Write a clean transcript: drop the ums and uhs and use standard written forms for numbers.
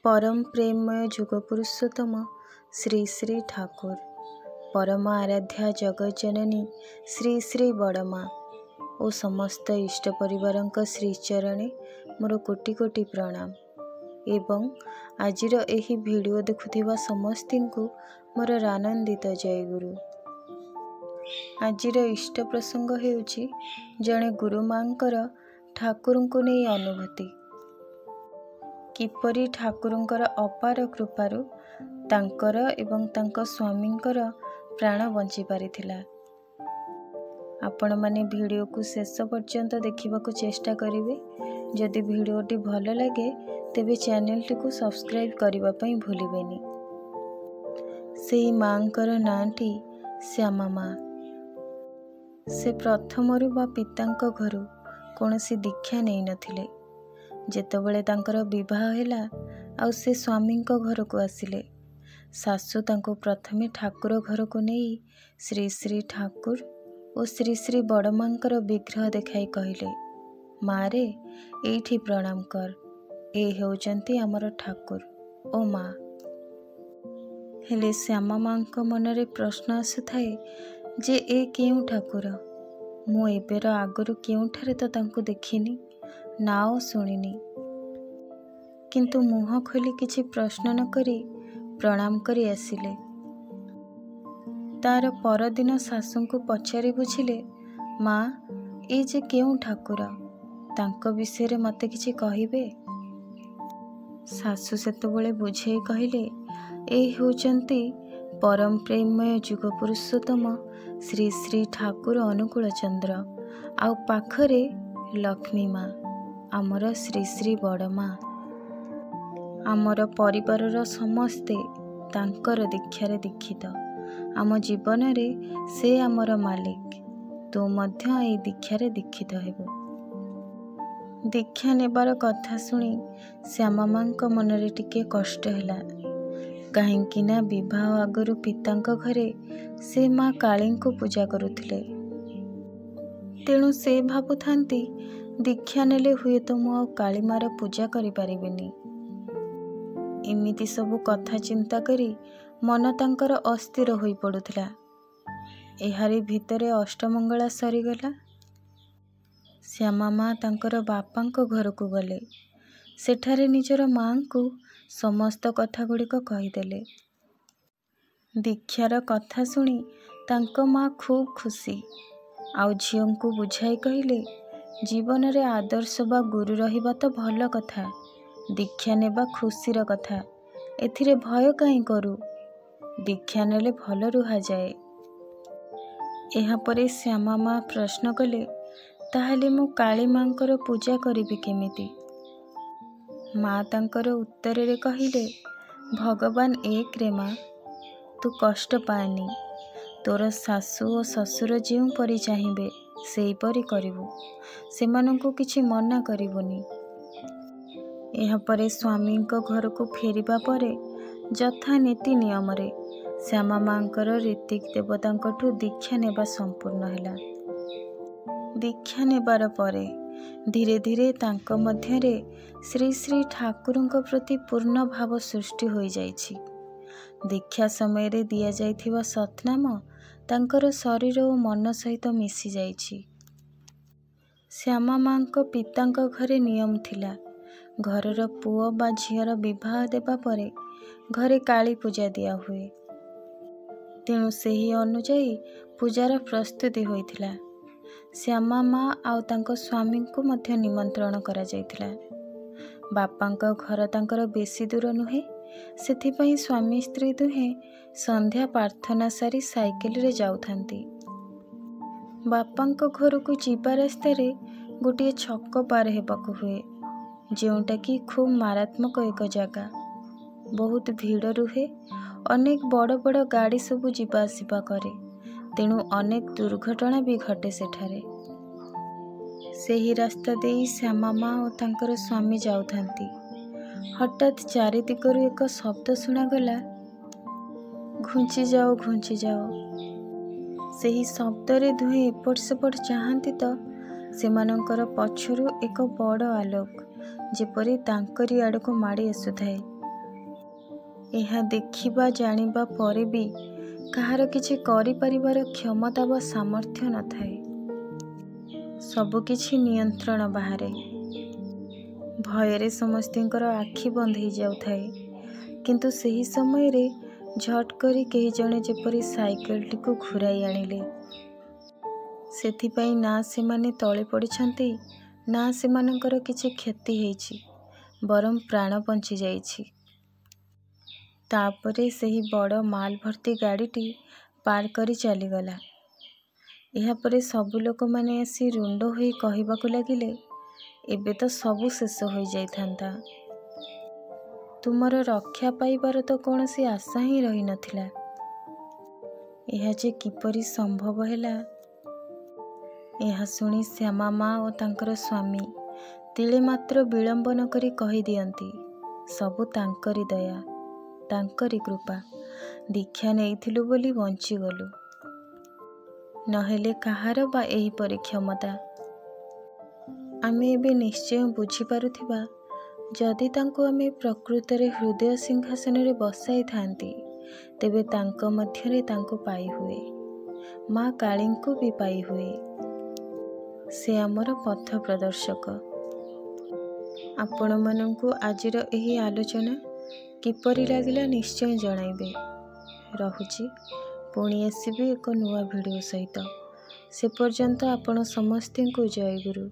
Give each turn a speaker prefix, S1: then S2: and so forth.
S1: परम प्रेममय जुग पुरुषोत्तम श्री श्री ठाकुर परम आराध्या जगज्जननी श्री श्री बड़मा और समस्त इष्ट परिवार श्रीचरणे मोर कोटि कोटि प्रणाम एवं आजिर एही वीडियो देखुथिबा समस्ती को मोर आनंदित जय गुरु। आजिर इष्ट प्रसंग हेउछि जणे गुरु मांकर ठाकुर को नहीं अनुभूति किपरि ठाकुरंकर अपार कृपारु तांकर एवं तांको स्वामींकर प्राण बंची पारिथिला। आपण माने वीडियो को शेष पर्यंत देखा चेष्टा करिवे। जदि वीडियोटी भल लगे तेबे चैनल को सब्सक्राइब करने पई भूलिबेनी। सेही मांकर नाटी श्यामा माँ। से प्रथमरु बा पितांक घरु कौनसी दीक्षा नहीं नथिले। जेतबेले तांकर विवाह हैला आउ से स्वामी घर को आसिले सासु तांको प्रथमे ठाकुर घर को नहीं श्री श्री ठाकुर और श्री श्री बड़मांकर विग्रह देखाई कहले, मारे एठी प्रणाम कर, ए हेउचंती आमर ठाकुर ओ माँ। हेले श्यामा माँ मनरे प्रश्न आसुथाए जे ए केउ ठाकुर, मु एबेर आगरु केउठारे तो तांको देखिनी नाओ शुणिनी, किंतु मुह खोली किछि प्रश्न न करी प्रणाम करी आसिले। तार परदिन सासु को पचारि बुझिले, माँ ए जे केउ ठाकुर, तांको विषय मते किछि कहिबे। सासु सेतबेले बुझेई कहले, ए होचंती परम प्रेममय जुग पुरुषोत्तम श्री श्री ठाकुर अनुकूल चंद्र आउ पाखरे लक्ष्मी माँ आमर श्री श्री बड़मा। आमर परिवार समस्ते तांकर दीक्षारे दीक्षित। आम जीवन रे से आमर मालिक, तू मध्य ए दीक्षारे दीक्षित हेबु। दीक्षा नेबार कथा सुनी श्यामा माँ मनरे टिके कष्ट हैला। काहेकि ना विवाह आगरु पितांक घरे से माँ काली को पूजा करुथिले। तेणु से भाबुथांती दीक्षा नेले हुए तो मु काली मार पूजा करि पारिबिनी। एमिति सबु कथा चिंता करी मन तांकर अस्थिर होई पड़ुथिला। एहारी भितरे अष्टमंगला सरीगला। श्यामा माँ तांकर बापांक घर को गले। सेठारे निजर माँ को समस्त कथा गुड़िक कहीदेले। दीक्षार कथा शुणी तांको माँ खूब खुशी आउ झियों को बुझाई कहले, जीवन रे आदर्श बा गुरु रहिबा तो भल कथा, दीक्षा नेबा खुशीर कथा, एथिरे भय काई करू, दीक्षा नेले भल रुहा जाए। एहा परे श्यामा माँ प्रश्न कले, ताहले मु काली मांकर पूजा करिबि केमिति। माँ तांकर उत्तर रे कहिले, भगवान एक रे माँ, तू कष्ट पानी, तोर सासु और ससुर जेउ परि चाहिबे सेई परि करिवु, सेमानंकु किछि मना करिवुनी। एहा परे स्वामी घर को फेरिबा परे जथा नीति नियम रे श्यामा मांकर ऋतिक देवतांकठु दीक्षा नेबा संपूर्ण हैला। दीक्षा नेबार परे धीरे धीरे तांको मध्यरे श्री श्री ठाकुरंक प्रति पूर्ण भाव सृष्टि होई जाइछि। दीक्षा समय रे दिया जाइथिबा सतनाम तांकर शरीर और मन सहित मिसी जाइछि। श्यामा माँ को पितांक घरे नियम थिला, घरर पुओ बा झियर विवाह देबा परे घरे काली पूजा दिया हुए। तेणु सेही अनुजाई पूजार प्रस्तुति होइथिला। श्यामा माँ आउ तांको स्वामी को मध्य निमंत्रण करा जाइथिला। बापांक घर तांकर बेसी दूर नुहे, सेथिपई स्वामी स्त्री दुहे संध्या प्रार्थना सारी साइकेल रे जाउथांती। बापांक घर को जीवा रास्ता रे गोटे छक पार हेबाकु हुए, जोटा कि खूब मारात्मक एक जगह। बहुत भीड़ रुहे, अनेक बड़ बड़ गाड़ी सबु जीवा आसिबा करे, तेणु अनेक दुर्घटना भी घटे सेठारे। सेही रास्ता देई श्यामा माँ और तांकर स्वामी जाउथांती। हठात चारि दिगरु एक शब्द सुनागला, घुंची जाओ घुंची जाओ। सेही शब्द रे दुहे एपट सेपट चाहंती तो सेमानंकर पछरु एक बड़ आलोक जेपरी तांकरी आड़ को माड़ी आसुथाए ଏହା ଦେଖିବା ଜାଣିବା ପରେ ବି କାହାର କିଛି କରିପାରିବାର କ୍ଷମତା ବା ସାମର୍ଥ୍ୟ ନଥାଏ। ସବୁକିଛି ନିୟନ୍ତ୍ରଣ ବାହାରେ। ଭୟରେ ସମସ୍ତଙ୍କର ଆଖି ବନ୍ଦ ହେଇଯାଉଥାଏ, କିନ୍ତୁ ସେହି ସମୟରେ ଝଟ୍ କରି କେହି ଜଣେ ଯେପରି ସାଇକେଲଟିକୁ ଘୁରାଇ ଆଣିଲେ। ସେଥିପାଇଁ ନା ସେମାନେ ତଳେ ପଡ଼ିଛନ୍ତି, ନା ସେମାନଙ୍କର କିଛି କ୍ଷତି ହେଇଛି, ବରଂ ପ୍ରାଣ ବଞ୍ଚିଯାଇଛି। ତାପରେ ସେହି ବଡ଼ ମାଲ ଭର୍ତ୍ତି ଗାଡ଼ିଟି ପାର କରି ଚାଲିଗଲା। ଏହାପରେ ସବୁ ଲୋକମାନେ ଆସି ରୁଣ୍ଡ ହୋଇ କହିବାକୁ ଲାଗିଲେ, ଏବେ ତ ସବୁ ଶେଷ ହୋଇଯାଇଥାନ୍ତା। ତୁମର ରକ୍ଷା ପାଇବାର ତ କୌଣସି ଆଶା ହିଁ ରହିନଥିଲା। ଏହା ଯେ କିପରି ସମ୍ଭବ ହେଲା? ଏହା ଶୁଣି ଶ୍ୟାମା ମା ଓ ତାଙ୍କର ସ୍ୱାମୀ ତିଳେ ମାତ୍ର ବିଳମ୍ବ ନ କରି କହିଦିଅନ୍ତି, ସବୁ ତାଙ୍କରି ଦୟା, ତାଙ୍କରି କୃପା। ଦୀକ୍ଷା ନେଇଥିଲୁ ବୋଲି ବଞ୍ଚିଗଲୁ, ନହେଲେ କାହାର ବା ଏହିପରି କ୍ଷମତା? ଆମେ ଏବେ ନିଶ୍ଚୟ ବୁଝିପାରୁଥିବା, ଯଦି ତାଙ୍କୁ ଆମେ ପ୍ରକୃତରେ ହୃଦୟ ସିଂହାସନରେ ବସାଇଥାନ୍ତି, ତେବେ ତାଙ୍କ ମଧ୍ୟରେ ତାଙ୍କୁ ପାଇହୁଏ, ମା କାଳୀଙ୍କୁ ବି ପାଇହୁଏ। ସେ ଆମର ପଥ ପ୍ରଦର୍ଶକ। ଆପଣମାନଙ୍କୁ ଆଜିର ଏହି ଆଲୋଚନା କିପରି ଲାଗିଲା ନିଶ୍ଚୟ ଜଣାଇବେ। ରହୁଛି, ପୁଣି ଆସିବି ଏକ ନୂଆ ଭିଡ଼ିଓ ସହିତ। ସେ ପର୍ଯ୍ୟନ୍ତ ଆପଣ ସମସ୍ତଙ୍କୁ ଜୟ ଗୁରୁ।